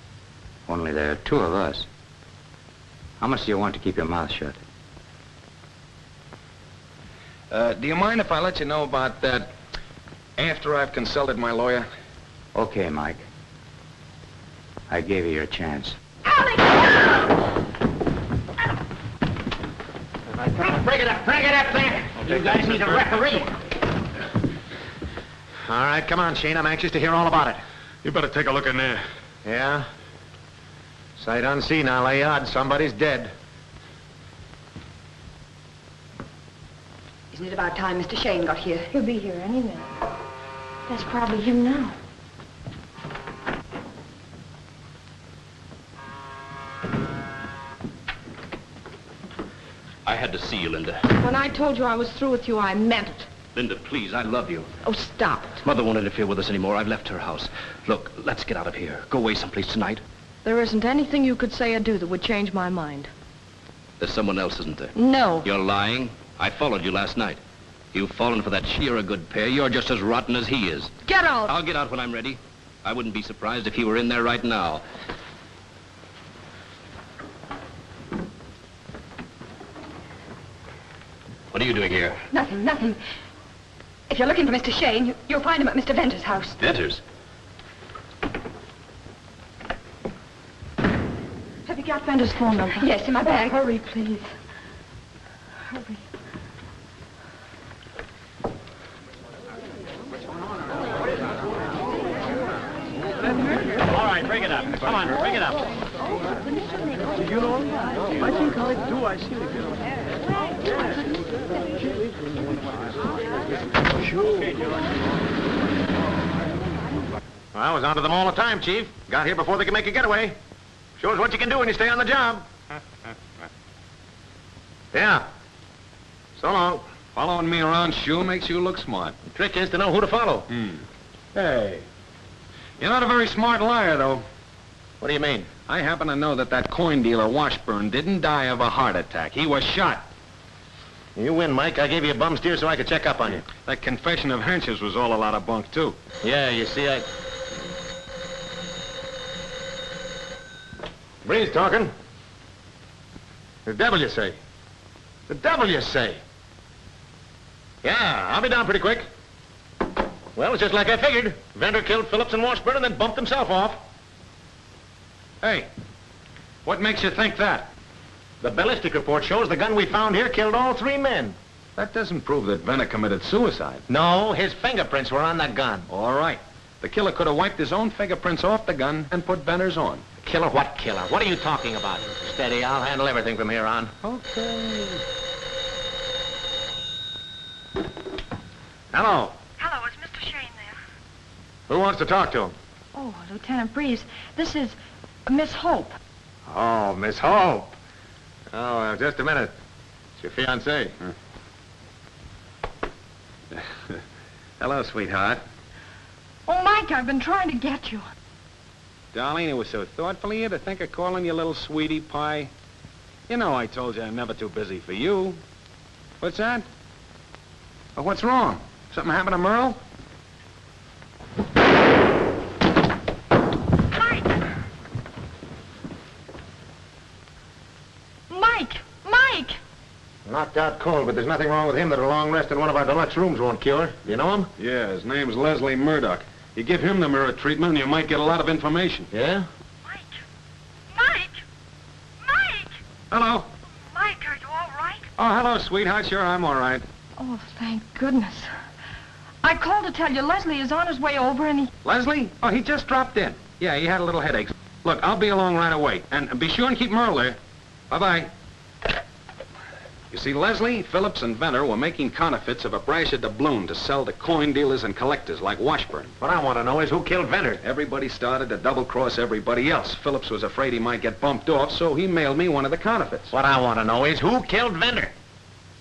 Only there are two of us. How much do you want to keep your mouth shut? Do you mind if I let you know about that after I've consulted my lawyer? Okay, Mike. I gave you your chance. Break it up there. You guys need a referee. All right, come on, Shayne. I'm anxious to hear all about it. You better take a look in there. Yeah? Sight unseen now, Llyod. Somebody's dead. Isn't it about time Mr. Shayne got here? He'll be here any minute. That's probably him now. I had to see you, Linda. When I told you I was through with you, I meant it. Linda, please, I love you. Oh, stop it. Mother won't interfere with us anymore. I've left her house. Look, let's get out of here. Go away someplace tonight. There isn't anything you could say or do that would change my mind. There's someone else, isn't there? No. You're lying. I followed you last night. You've fallen for that sheer a good pair. You're just as rotten as he is. Get out! I'll get out when I'm ready. I wouldn't be surprised if he were in there right now. What are you doing here? Nothing, nothing. If you're looking for Mr. Shayne, you'll find him at Mr. Venter's house. Venter's? Have you got Venter's phone number? Yes, in my bag. Hurry, please. Hurry. All right, bring it up. Come on, bring it up. Do you know him? I think I do. I see the girl. Well, I was onto them all the time, Chief. Got here before they could make a getaway. Shows what you can do when you stay on the job. Yeah. So long. Following me around sure makes you look smart. The trick is to know who to follow. Hey. You're not a very smart liar, though. What do you mean? I happen to know that coin dealer, Washburn, didn't die of a heart attack. He was shot. You win, Mike. I gave you a bum steer so I could check up on you. That confession of Hench's was all a lot of bunk, too. Yeah, you see, Breeze talking. The devil you say? The devil you say? Yeah, I'll be down pretty quick. Well, it's just like I figured. Venter killed Phillips and Washburn and then bumped himself off. Hey, what makes you think that? The ballistic report shows the gun we found here killed all 3 men. That doesn't prove that Venter committed suicide. No, his fingerprints were on that gun. All right. The killer could have wiped his own fingerprints off the gun and put Venter's on. Killer? What killer? What are you talking about? Steady, I'll handle everything from here on. Okay. Hello. Hello, is Mr. Shayne there? Who wants to talk to him? Oh, Lieutenant Breeze, this is Miss Hope. Oh, Miss Hope. Oh, just a minute. It's your fiancée. Hello, sweetheart. Oh, Mike, I've been trying to get you. Darling, it was so thoughtful of you to think of calling your little sweetie pie. You know I told you I'm never too busy for you. What's that? Oh, what's wrong? Something happened to Merle? Mike! Knocked out cold, but there's nothing wrong with him that a long rest in one of our deluxe rooms won't cure. Do you know him? Yeah, his name's Leslie Murdoch. You give him the mirror treatment and you might get a lot of information. Yeah? Mike! Hello. Mike, are you all right? Oh, hello, sweetheart. Sure, I'm all right. Oh, thank goodness. I called to tell you Leslie is on his way over and he... Leslie? Oh, he just dropped in. Yeah, he had a little headache. Look, I'll be along right away. And be sure and keep Merle there. Bye-bye. You see, Leslie, Phillips, and Venter were making counterfeits of a brass doubloon to sell to coin dealers and collectors like Washburn. What I want to know is who killed Venter. Everybody started to double-cross everybody else. Phillips was afraid he might get bumped off, so he mailed me one of the counterfeits. What I want to know is who killed Venter.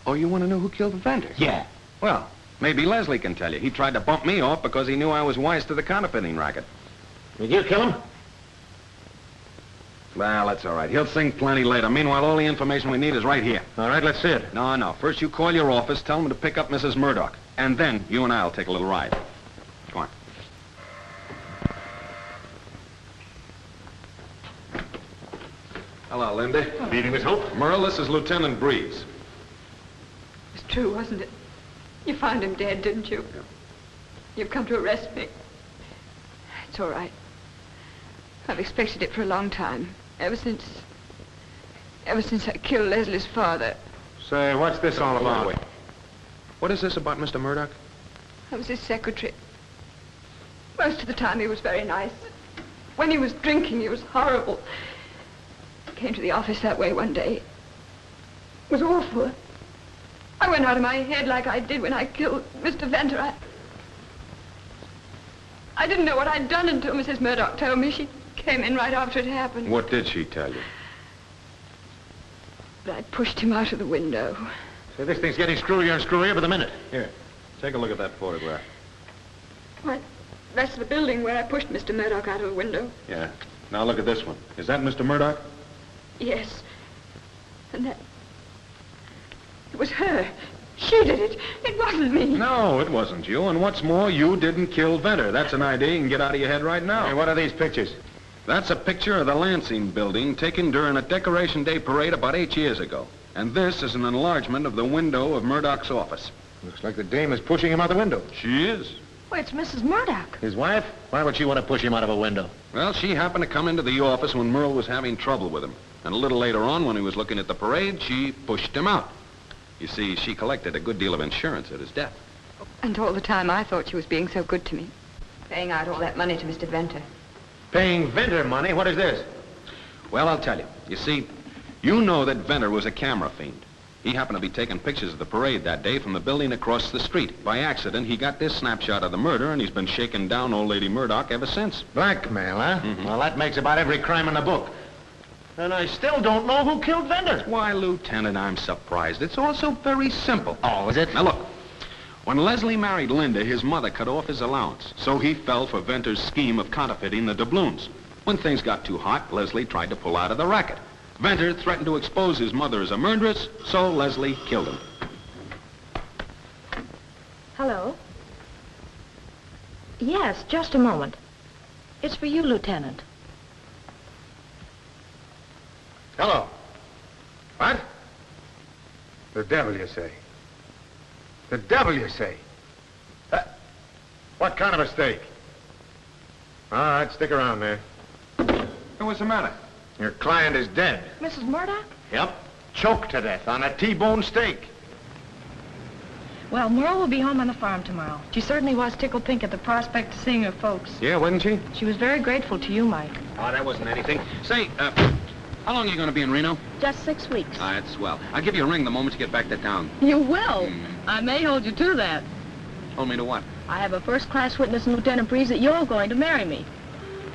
Oh, you want to know who killed Venter? Yeah. Well, maybe Leslie can tell you. He tried to bump me off because he knew I was wise to the counterfeiting racket. Did you kill him? Well, that's all right. He'll sing plenty later. Meanwhile, all the information we need is right here. All right, let's see it. No. First, you call your office, tell them to pick up Mrs. Murdoch. And then you and I'll take a little ride. Come on. Hello, Linda. Meeting Miss Hope? Merle, this is Lieutenant Breeze. It was true, wasn't it? You found him dead, didn't you? Yeah. You've come to arrest me. It's all right. I've expected it for a long time. Ever since I killed Leslie's father. Say, what's this all about? Wait. What is this about Mr. Murdoch? I was his secretary. Most of the time he was very nice. When he was drinking, he was horrible. He came to the office that way one day. It was awful. I went out of my head like I did when I killed Mr. Venter. I didn't know what I'd done until Mrs. Murdoch told me. She came in right after it happened. What did she tell you? But I pushed him out of the window. Say, this thing's getting screwier and screwier by the minute. Here, take a look at that photograph. What? That's the building where I pushed Mr. Murdoch out of the window. Yeah. Now look at this one. Is that Mr. Murdoch? Yes. And that... It was her. She did it. It wasn't me. No, it wasn't you. And what's more, you didn't kill Venter. That's an idea you can get out of your head right now. Hey, what are these pictures? That's a picture of the Lansing building taken during a Decoration Day parade about 8 years ago. And this is an enlargement of the window of Murdoch's office. Looks like the dame is pushing him out the window. She is. Wait, it's Mrs. Murdoch. His wife? Why would she want to push him out of a window? Well, she happened to come into the office when Merle was having trouble with him. And a little later on, when he was looking at the parade, she pushed him out. You see, she collected a good deal of insurance at his death. And all the time I thought she was being so good to me. Paying out all that money to Mr. Venter. Paying Venter money? What is this? Well, I'll tell you. You see, you know that Venter was a camera fiend. He happened to be taking pictures of the parade that day from the building across the street. By accident, he got this snapshot of the murder, and he's been shaking down old lady Murdoch ever since. Blackmail, huh? Well, that makes about every crime in the book. And I still don't know who killed Venter. Why, Lieutenant, I'm surprised. It's all so very simple. Oh, is it? Now, look. When Leslie married Linda, his mother cut off his allowance. So he fell for Venter's scheme of counterfeiting the doubloons. When things got too hot, Leslie tried to pull out of the racket. Venter threatened to expose his mother as a murderess, so Leslie killed him. Hello? Yes, just a moment. It's for you, Lieutenant. Hello. What? The devil, you say? The devil, you say? What kind of a stake? All right, stick around there. What's the matter? Your client is dead. Mrs. Murdoch? Yep. Choked to death on a T-bone steak. Well, Merle will be home on the farm tomorrow. She certainly was tickled pink at the prospect of seeing her folks. Yeah, wasn't she? She was very grateful to you, Mike. Oh, that wasn't anything. Say, how long are you going to be in Reno? Just 6 weeks. Ah, that's swell. I'll give you a ring the moment you get back to town. You will? I may hold you to that. Hold me to what? I have a first-class witness in Lieutenant Breeze that you're going to marry me.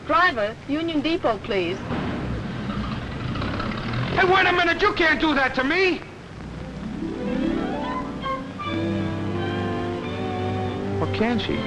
Driver, Union Depot, please. Hey, wait a minute. You can't do that to me. What can she?